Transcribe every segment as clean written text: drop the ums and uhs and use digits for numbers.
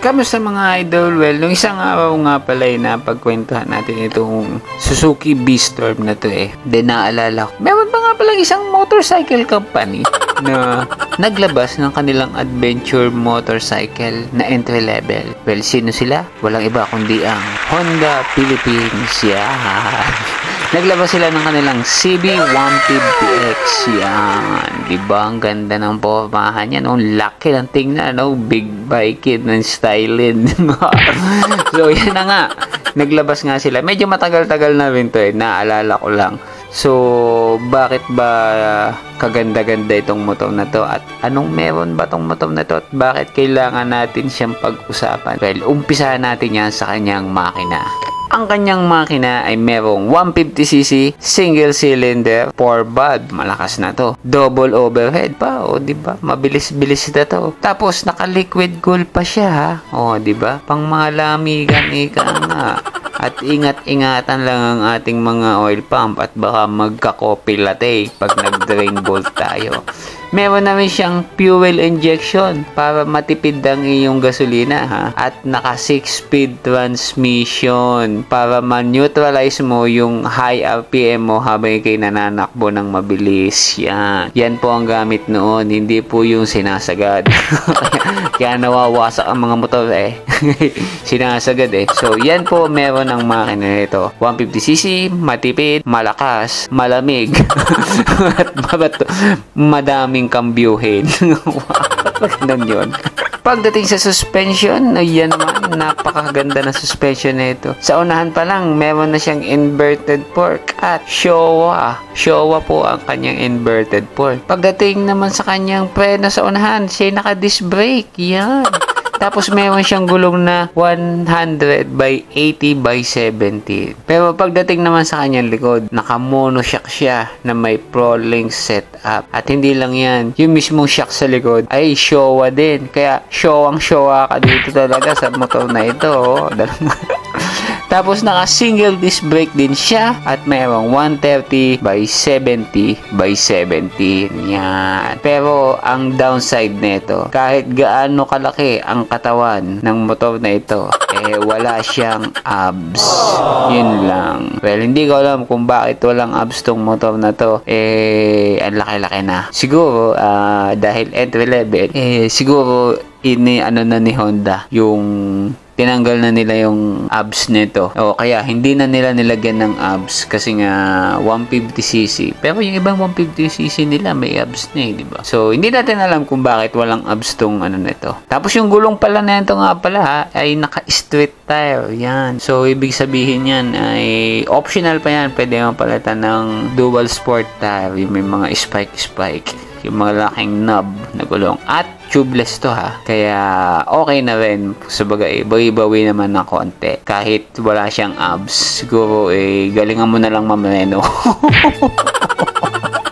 Kamusta mga idol? Well, nung isang araw nga pala napagkwentuhan natin itong Suzuki B-Storm na to Then naalala ko, meron pa nga palang isang motorcycle company na naglabas ng kanilang adventure motorcycle na entry level. Well, sino sila? Walang iba kundi ang Honda Philippines. Naglabas sila ng kanilang CB150X. Yan. Diba? Ang ganda ng pormahan yan. Ang laki ng tingnan. Big bike ng stylin. So, yan na nga. Naglabas nga sila. Medyo matagal-tagal na rin to Naalala ko lang. So, bakit ba kaganda-ganda itong motor na to? At anong meron ba itong motor na to? At bakit kailangan natin siyang pag-usapan? Well, umpisahan natin yan sa kanyang makina. Ang kanyang makina ay merong 150cc, single cylinder, 4 valve. Malakas na to. Double overhead pa, diba? Mabilis-bilis na to. Tapos, naka-liquid cool pa siya, diba? Pang mga lamigan, ika nga. At ingat-ingatan lang ang ating mga oil pump at baka magka-copilate pag nag-drain bolt tayo. Meron namin siyang fuel injection para matipid ang iyong gasolina at naka 6-speed transmission para ma-neutralize mo yung high RPM mo habang ikay nananakbo ng mabilis. Yan po ang gamit noon, hindi po yung sinasagad. Kaya nawawasak ang mga motor sinasagad So yan po meron ang makina nito. 150cc, matipid, malakas, malamig at madaming kambyuhin. Ganun yun. Pagdating sa suspension, yan naman, napakaganda na suspension na ito. Sa unahan pa lang, meron na siyang inverted fork at Showa. Showa po ang kanyang inverted fork. Pagdating naman sa kanyang preno sa unahan, siya naka-disc brake. Yan. Tapos meron siyang gulong na 100 by 80 by 70. Pero pagdating naman sa kanyang likod, naka-monoshock siya na may Pro-Link setup. At hindi lang yan, yung mismong shock sa likod ay Showa din. Kaya Showa ka dito talaga sa motor na ito. Tapos naka-single disc brake din siya at mayroong 130 by 70 by 17. Yan. Pero ang downside nito, kahit gaano kalaki ang katawan ng motor na ito, wala siyang abs. Yun lang. Well, hindi ko alam kung bakit walang abs tong motor na to. Ang laki-laki na. Siguro, dahil entry level, siguro na ni Honda yung tinanggal na nila yung abs nito. Kaya hindi na nila nilagyan ng abs kasi nga 150cc. Pero yung ibang 150cc nila may abs na diba? So, hindi natin alam kung bakit walang abs tong nito. Tapos yung gulong pala na ito nga pala ay naka-street tire. Yan. So, ibig sabihin yan ay optional pa yan. Pwede mo palitan ng dual sport tire. Yung may mga spike. Yung mga laking knob na gulong. At tubeless to Kaya okay na rin. Sabagay, bawi-bawi naman ng konti. Kahit wala siyang abs. Siguro galingan mo na lang mamreno.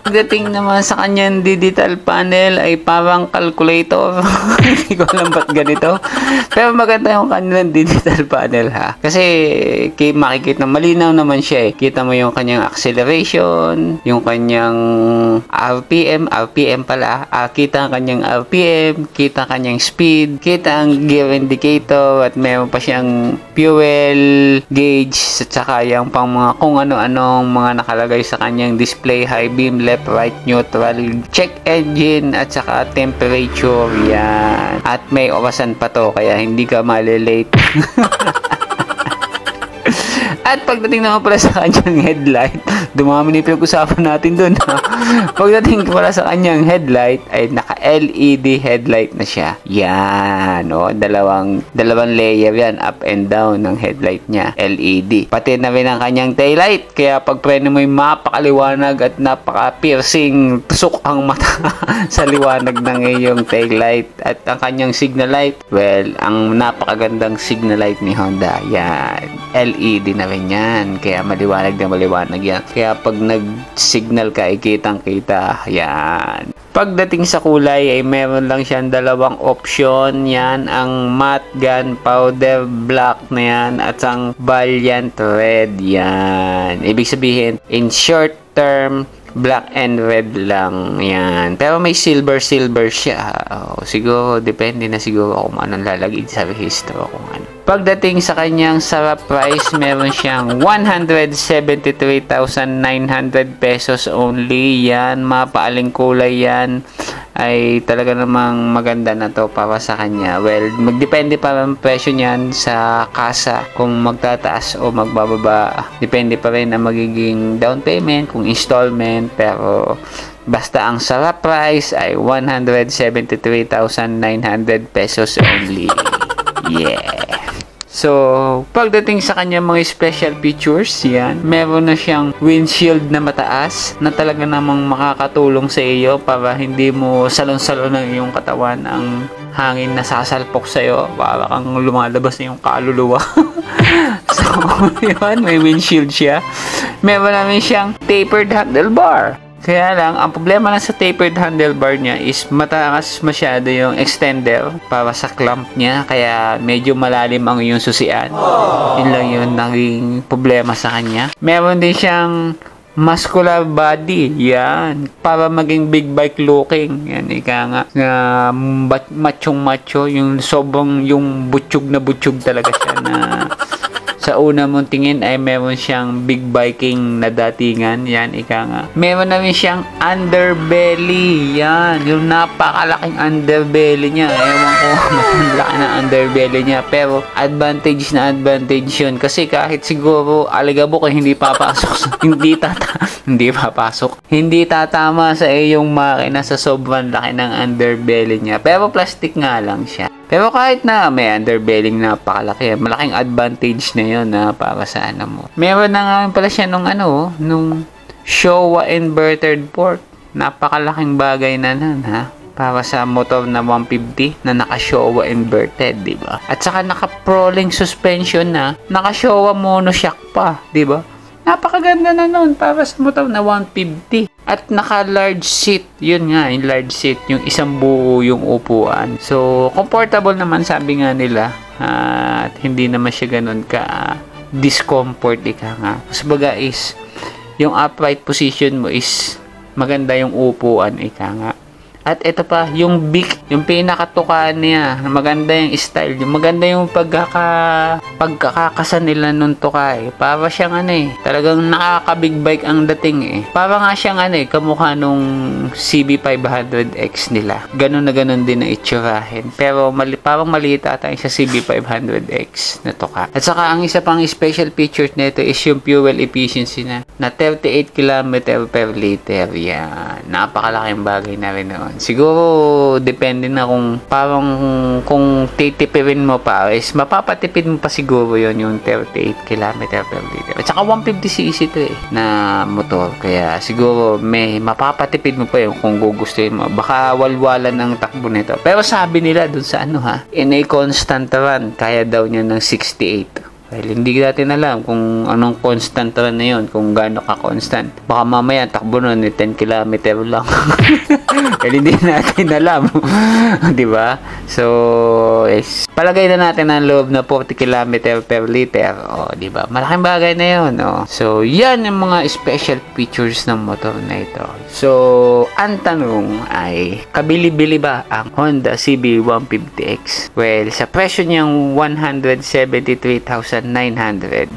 Pagdating naman sa kanyang digital panel ay parang calculator. Hindi ko alam ba't ganito. Pero maganda yung kanyang digital panel Kasi makikita malinaw naman siya Kita mo yung kanyang acceleration, yung kanyang RPM pala. Kita ang kanyang RPM, kita ang kanyang speed, kita ang gear indicator at meron pa siyang fuel gauge at saka yung pang mga kung ano-anong mga nakalagay sa kanyang display, high beam, left, right, neutral, check engine at saka temperature. Yan. At may orasan pa to kaya hindi ka malilate. At pagdating naman pala sa kanyang headlight, dumami na yung pinag-usapan natin dun Pagdating pala sa kanyang headlight ay naka-LED headlight na siya. Yan, dalawang layer yan, up and down ng headlight niya, LED. Pati na rin ang kanyang taillight, kaya pag preno mo yung napakaliwanag at napaka-piercing, tusok ang mata sa liwanag ng iyong taillight. At ang kanyang signal light, well, ang napakagandang signal light ni Honda, yan, LED na rin yan. Kaya maliwanag na maliwanag yan. Kaya pag nag-signal ka, kitang-kita. Yan. Pagdating sa kulay ay meron lang siyang dalawang option. Yan ang matte gunpowder black na yan at ang valiant red. Yan. Ibig sabihin, in short term, black and red lang. Yan. Pero may silver siya. Siguro, depende na siguro kung anong lalagay sa rehistro. Kung ano. Pagdating sa kanyang sarap price, meron siyang 173,900 pesos only. Yan, mapaaling kulay yan. Ay talaga namang maganda na to para sa kanya. Well, magdepende pa ang presyo niyan sa kasa kung magtataas o magbababa. Depende pa rin ang magiging down payment, kung installment, pero basta ang sarap price ay 173,900 pesos only. Yeah. So, pagdating sa kanya mga special features, yan, meron na siyang windshield na mataas na talaga namang makakatulong sa iyo para hindi mo salon-salon ng iyong katawan ang hangin na sasalpok sa iyo para kang lumalabas na yung kaluluwa. So, yun, may windshield siya. Meron namin siyang tapered handlebar. Kaya lang, ang problema na sa tapered handlebar niya is mataas masyado yung extender para sa clamp niya. Kaya medyo malalim ang yung susian. Yun lang yung naging problema sa kanya. Meron din siyang muscular body. Yan. Para maging big bike looking. Yan, ika nga. Machong-macho. Yung sobrang yung butsyog na butsyog talaga siya na sa una mong tingin ay meron siyang big biking na datingan. Yan, ika nga. Meron na rin siyang underbelly. Yan, yung napakalaking underbelly niya. Ewan ko, laki na underbelly niya. Pero, advantage na advantage yun. Kasi kahit siguro, aligabok ay hindi papasok. Hindi tatama sa iyong makina sa sobrang laki ng underbelly niya. Pero, plastic nga lang siya. Pero kahit na may underbelly na napakalaki, malaking advantage na yun para sa ano mo. Meron na nga pala siya nung Showa inverted port. Napakalaking bagay na nun, para sa motor na 150 na naka-Showa inverted, di ba? At saka naka-prolink suspension na, naka-Showa monoshock pa, di ba? Napakaganda na nun para sa motor na 150. At naka-large seat. Yun nga, yung large seat. Yung isang buo yung upuan. So, comfortable naman sabi nga nila. At hindi naman siya ganun ka discomfort. Ika nga. Sabaga is, yung upright position mo is maganda yung upuan. Ika nga. At ito pa, yung yung pinakatukaan niya, maganda yung style, yung maganda yung pagkakakasa nila nung tukay. Para siyang talagang nakaka-big bike ang dating Para nga siyang kamukha nung CB500X nila. Ganun na ganun din ang itsurahin. Pero parang maliit ata yung sa CB500X na tuka. At saka ang isa pang special feature nito is yung fuel efficiency na 38 km per liter. Yan. Napakalaking bagay na rin noon. Siguro, depende na kung titipirin mo pa, is mapapatipid mo pa siguro yon yung 38 km per liter. At saka 150cc to na motor. Kaya siguro, may mapapatipid mo pa yun kung gugustuhin mo. Baka walwalan ang takbo nito. Pero sabi nila dun sa in a constant run, kaya daw niya ng 68. Well, hindi natin alam kung anong constant run na yun, kung gaano ka-constant. Baka mamaya, takbo nun, 10 km lang. Well, hindi natin alam. Diba? So, palagay na natin ang loob na 40 km per liter. Diba? Malaking bagay na yun. So, yan yung mga special features ng motor na ito. So, ang tanong ay, kabili-bili ba ang Honda CB150X? Well, sa presyo niyang 173,900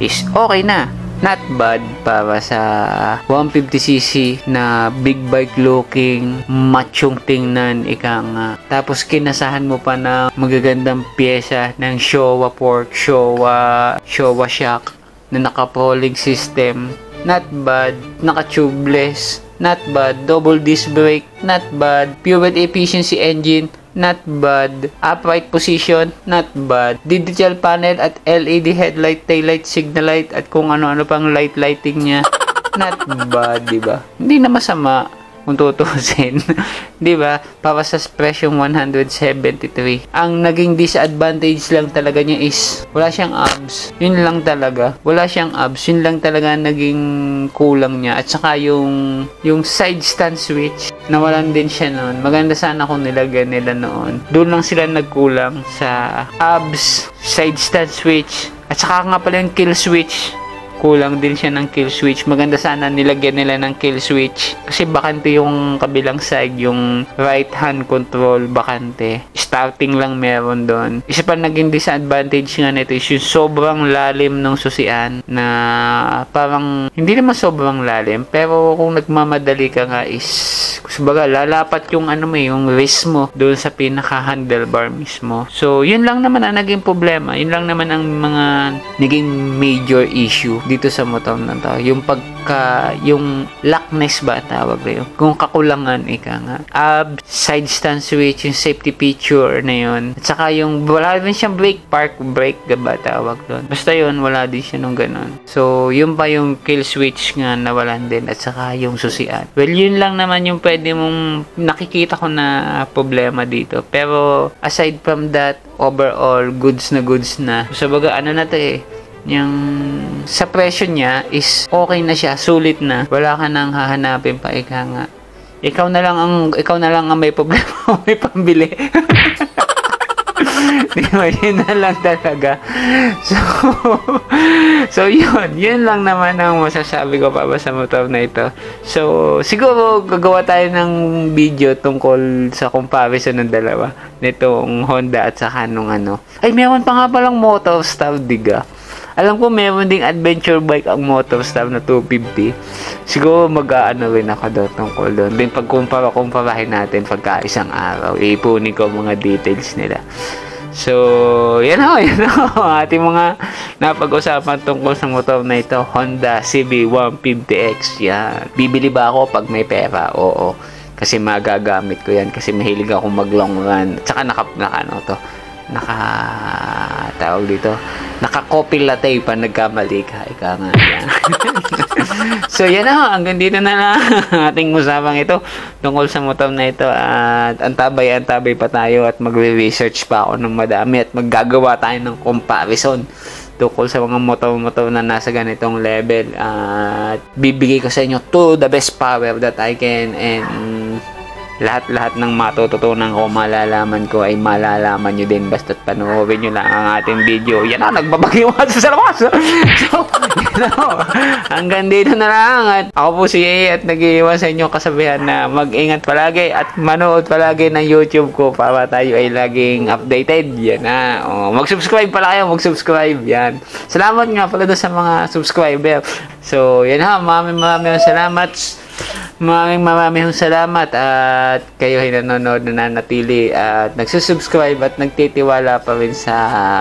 is okay na. Not bad para sa 150cc na big bike looking, machong tingnan, ika nga. Tapos kinasahan mo pa na magagandang pyesa ng Showa port, Showa shock na naka-polling system. Not bad. Naka-tubeless. Not bad. Double disc brake. Not bad. Fuel efficiency engine. Not bad. Upright position, not bad. Digital panel at LED headlight, taillight, signal light, at kung ano-ano pang lighting niya. Not bad, diba? Hindi na masama kung tutusin. Diba? Para sa presyong 173. Ang naging disadvantage lang talaga niya is wala siyang abs. Yun lang talaga. Wala siyang abs. Yun lang talaga naging kulang niya. At saka yung side stand switch, nawalan din siya noon. Maganda sana kung nilagyan nila noon. Doon lang sila nagkulang sa abs, side stand switch, at saka nga pala yung kill switch. kulang din siya ng kill switch. Maganda sana nilagyan nila ng kill switch kasi bakante yung kabilang side, yung right hand control bakante. Starting lang meron doon. Isa pa naging disadvantage nga nito is yung sobrang lalim ng susian na parang hindi naman sobrang lalim pero kung nagmamadali ka nga is kumbaga lalapat yung yung wrist mo doon sa pinaka handlebar mismo. So yun lang naman ang naging problema, yun lang naman ang mga naging major issue dito sa motor na to, yung lockness ba tawag ba yun, kung kakulangan nga side stand switch, yung safety feature na yun, at saka yung wala din siyang park brake ba tawag doon, basta yun wala din siya nung ganun. So yun pa yung kill switch nga nawalan din, at saka yung susian. Well, yun lang naman yung pwede mong nakikita ko na problema dito, pero aside from that, overall goods na. So baga na to yung sa presyo niya is okay na siya, sulit na, wala ka nang hahanapin pa, nga ikaw na lang ang may problema may pambili. Diba, yun na lang talaga. So yun lang naman ang masasabi ko pa sa motor na ito. So siguro gagawa tayo ng video tungkol sa comparison ng dalawa nitong Honda at saka nung ay meron pa nga palang motor style, diga. Alam ko meron ding adventure bike ang motor style na 250. Siguro rin ako doon tungkol doon. Then pagkumparahin natin pagka isang araw, ipunin ko mga details nila. So, yan o, ating mga napag-usapan tungkol sa motor na ito, Honda CB150X. Yan. Bibili ba ako pag may pera? Oo. Kasi magagamit ko yan. Kasi mahilig ako mag-long run. Tsaka tawag dito, naka-copy latte pa nagkamali ka. Ika nga yan. So, yan na. Hanggang dito na lang ating usapang ito tungkol sa motor na ito. At antabay pa tayo at magre-research pa ako ng madami at maggagawa tayo ng comparison tungkol sa mga motor na nasa ganitong level. At bibigay ko sa inyo to the best power that I can, and lahat ng matututunan ko, malalaman ko, ay malalaman nyo din basta't panoorin nyo lang ang ating video. Yan na, nagbabagyo sa labas. So, hanggang dito na lang. At ako po si A at nag-iiwan sa inyo kasabihan na mag-ingat palagi at manood palagi ng YouTube ko para tayo ay laging updated. Yan na. Mag-subscribe pala kayo, mag-subscribe. Yan. Salamat nga pala doon sa mga subscriber. So, yan ha. Maraming salamat. Maraming salamat at kayo ay nanonood na nanatili at nagsusubscribe at nagtitiwala pa rin sa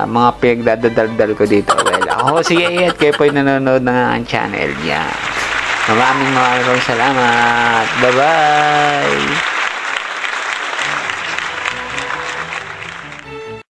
mga pinagdadaldal ko dito. Well, ako si A at kayo po ay nanonood ng aking channel. Yan. Maraming salamat. Bye-bye!